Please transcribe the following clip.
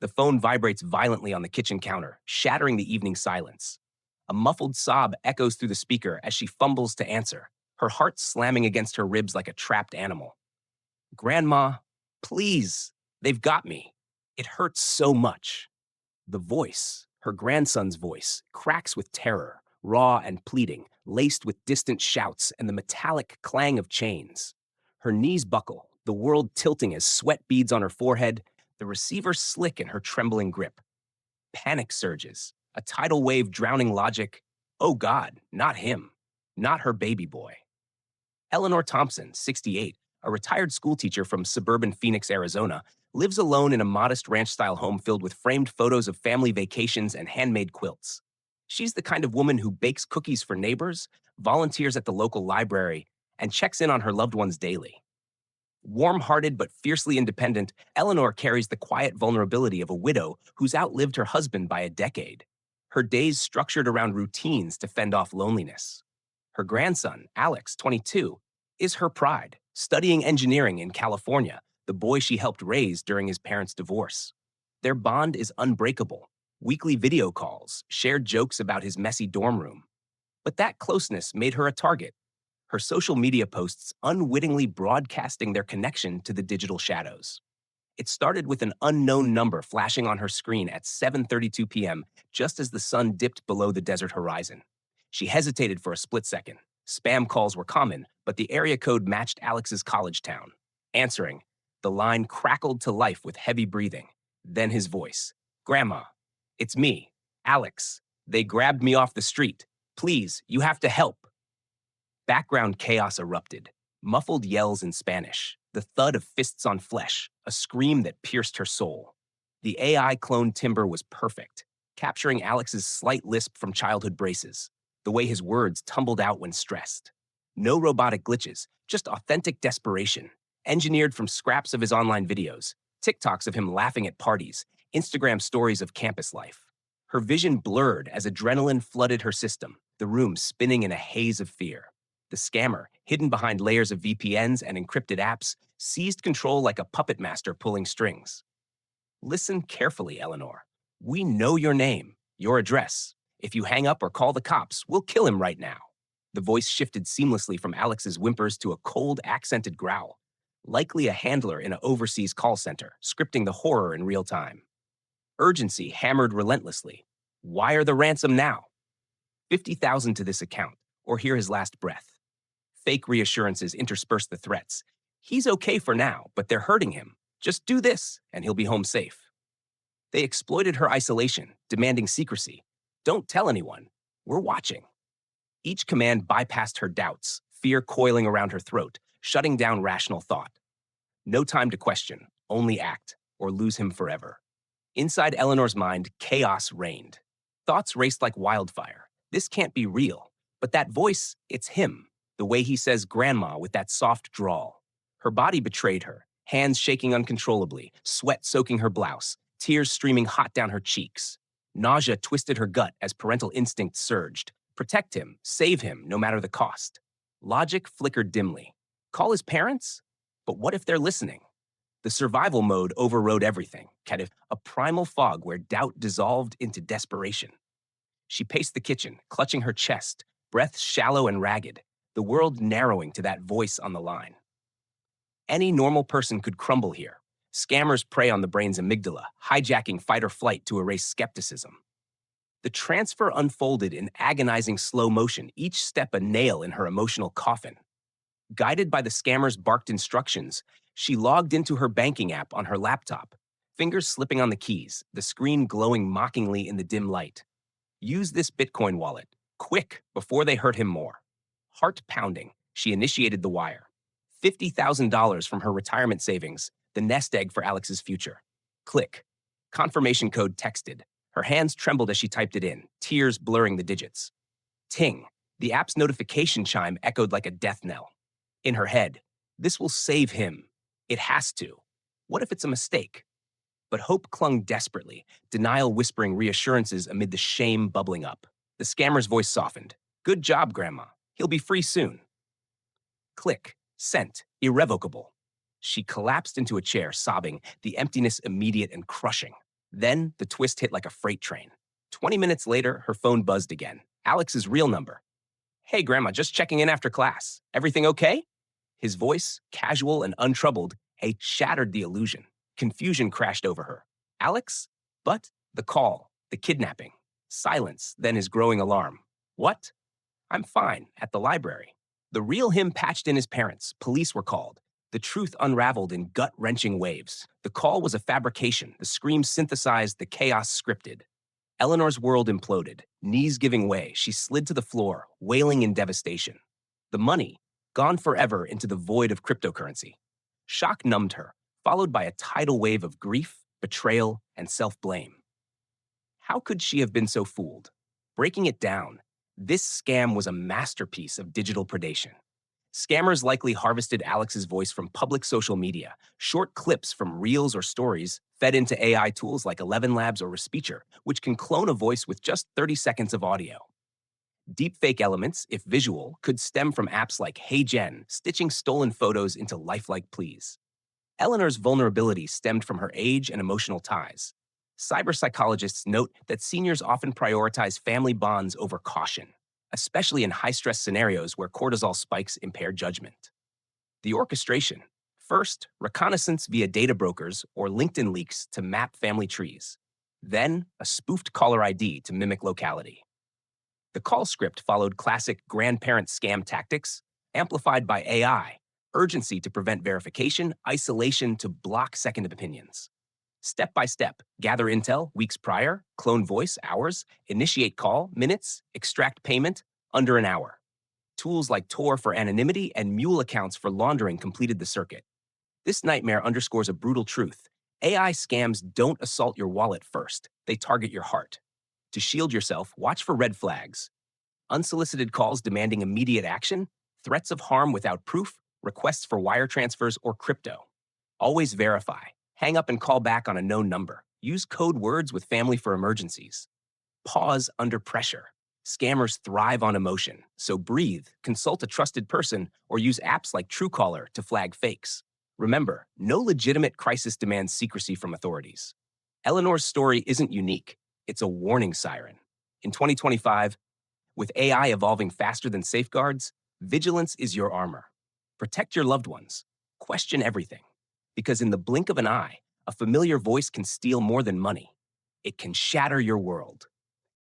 The phone vibrates violently on the kitchen counter, shattering the evening silence. A muffled sob echoes through the speaker as she fumbles to answer, her heart slamming against her ribs like a trapped animal. Grandma, please, they've got me. It hurts so much. The voice, her grandson's voice, cracks with terror, raw and pleading, laced with distant shouts and the metallic clang of chains. Her knees buckle, the world tilting as sweat beads on her forehead, the receiver slick in her trembling grip. Panic surges, a tidal wave drowning logic. Oh God, not him, not her baby boy. Eleanor Thompson, 68, a retired schoolteacher from suburban Phoenix, Arizona, lives alone in a modest ranch-style home filled with framed photos of family vacations and handmade quilts. She's the kind of woman who bakes cookies for neighbors, volunteers at the local library, and checks in on her loved ones daily. Warm-hearted but fiercely independent, Eleanor carries the quiet vulnerability of a widow who's outlived her husband by a decade. Her days structured around routines to fend off loneliness. Her grandson, Alex, 22, is her pride, studying engineering in California, the boy she helped raise during his parents' divorce. Their bond is unbreakable. Weekly video calls, shared jokes about his messy dorm room. But that closeness made her a target, her social media posts unwittingly broadcasting their connection to the digital shadows. It started with an unknown number flashing on her screen at 7:32 p.m., just as the sun dipped below the desert horizon. She hesitated for a split second. Spam calls were common, but the area code matched Alex's college town. Answering, the line crackled to life with heavy breathing. Then his voice. Grandma, it's me, Alex. They grabbed me off the street. Please, you have to help. Background chaos erupted. Muffled yells in Spanish, the thud of fists on flesh, a scream that pierced her soul. The AI cloned timbre was perfect, capturing Alex's slight lisp from childhood braces, the way his words tumbled out when stressed. No robotic glitches, just authentic desperation, engineered from scraps of his online videos, TikToks of him laughing at parties, Instagram stories of campus life. Her vision blurred as adrenaline flooded her system, the room spinning in a haze of fear. The scammer, hidden behind layers of VPNs and encrypted apps, seized control like a puppet master pulling strings. Listen carefully, Eleanor. We know your name, your address. If you hang up or call the cops, we'll kill him right now. The voice shifted seamlessly from Alex's whimpers to a cold, accented growl, likely a handler in an overseas call center, scripting the horror in real time. Urgency hammered relentlessly. Wire the ransom now. 50,000 to this account, or hear his last breath. Fake reassurances intersperse the threats. He's okay for now, but they're hurting him. Just do this, and he'll be home safe. They exploited her isolation, demanding secrecy. Don't tell anyone. We're watching. Each command bypassed her doubts, fear coiling around her throat, shutting down rational thought. No time to question, only act, or lose him forever. Inside Eleanor's mind, chaos reigned. Thoughts raced like wildfire. This can't be real. But that voice, it's him. The way he says grandma with that soft drawl. Her body betrayed her, hands shaking uncontrollably, sweat soaking her blouse, tears streaming hot down her cheeks. Nausea twisted her gut as parental instinct surged. Protect him, save him, no matter the cost. Logic flickered dimly. Call his parents? But what if they're listening? The survival mode overrode everything, kind of a primal fog where doubt dissolved into desperation. She paced the kitchen, clutching her chest, breath shallow and ragged, the world narrowing to that voice on the line. Any normal person could crumble here. Scammers prey on the brain's amygdala, hijacking fight or flight to erase skepticism. The transfer unfolded in agonizing slow motion, each step a nail in her emotional coffin. Guided by the scammer's barked instructions, she logged into her banking app on her laptop, fingers slipping on the keys, the screen glowing mockingly in the dim light. Use this Bitcoin wallet, quick, before they hurt him more. Heart pounding, she initiated the wire. $50,000 from her retirement savings, the nest egg for Alex's future. Click. Confirmation code texted. Her hands trembled as she typed it in, tears blurring the digits. Ting. The app's notification chime echoed like a death knell. In her head, this will save him. It has to. What if it's a mistake? But hope clung desperately, denial whispering reassurances amid the shame bubbling up. The scammer's voice softened. Good job, Grandma. He'll be free soon. Click. Sent. Irrevocable. She collapsed into a chair, sobbing, the emptiness immediate and crushing. Then the twist hit like a freight train. 20 minutes later, her phone buzzed again. Alex's real number. Hey, Grandma, just checking in after class. Everything okay? His voice, casual and untroubled, shattered the illusion. Confusion crashed over her. Alex? But the call, the kidnapping. Silence, then his growing alarm. What? I'm fine, at the library. The real him patched in his parents. Police were called. The truth unraveled in gut-wrenching waves. The call was a fabrication. The scream synthesized, the chaos scripted. Eleanor's world imploded. Knees giving way, she slid to the floor, wailing in devastation. The money, gone forever into the void of cryptocurrency. Shock numbed her, followed by a tidal wave of grief, betrayal, and self-blame. How could she have been so fooled? Breaking it down, this scam was a masterpiece of digital predation. Scammers likely harvested Alex's voice from public social media, short clips from reels or stories fed into AI tools like 11 Labs or Respeecher, which can clone a voice with just 30 seconds of audio. Deepfake elements, if visual, could stem from apps like HeyGen, stitching stolen photos into lifelike pleas. Eleanor's vulnerability stemmed from her age and emotional ties. Cyberpsychologists note that seniors often prioritize family bonds over caution, especially in high-stress scenarios where cortisol spikes impair judgment. The orchestration. First, reconnaissance via data brokers or LinkedIn leaks to map family trees. Then, a spoofed caller ID to mimic locality. The call script followed classic grandparent scam tactics, amplified by AI, urgency to prevent verification, isolation to block second opinions. Step by step, gather intel weeks prior, clone voice hours, initiate call minutes, extract payment under an hour. Tools like Tor for anonymity and Mule accounts for laundering completed the circuit. This nightmare underscores a brutal truth. AI scams don't assault your wallet first, they target your heart. To shield yourself, watch for red flags. Unsolicited calls demanding immediate action, threats of harm without proof, requests for wire transfers or crypto. Always verify. Hang up and call back on a known number. Use code words with family for emergencies. Pause under pressure. Scammers thrive on emotion, so breathe, consult a trusted person, or use apps like Truecaller to flag fakes. Remember, no legitimate crisis demands secrecy from authorities. Eleanor's story isn't unique. It's a warning siren. In 2025, with AI evolving faster than safeguards, vigilance is your armor. Protect your loved ones. Question everything. Because in the blink of an eye, a familiar voice can steal more than money. It can shatter your world.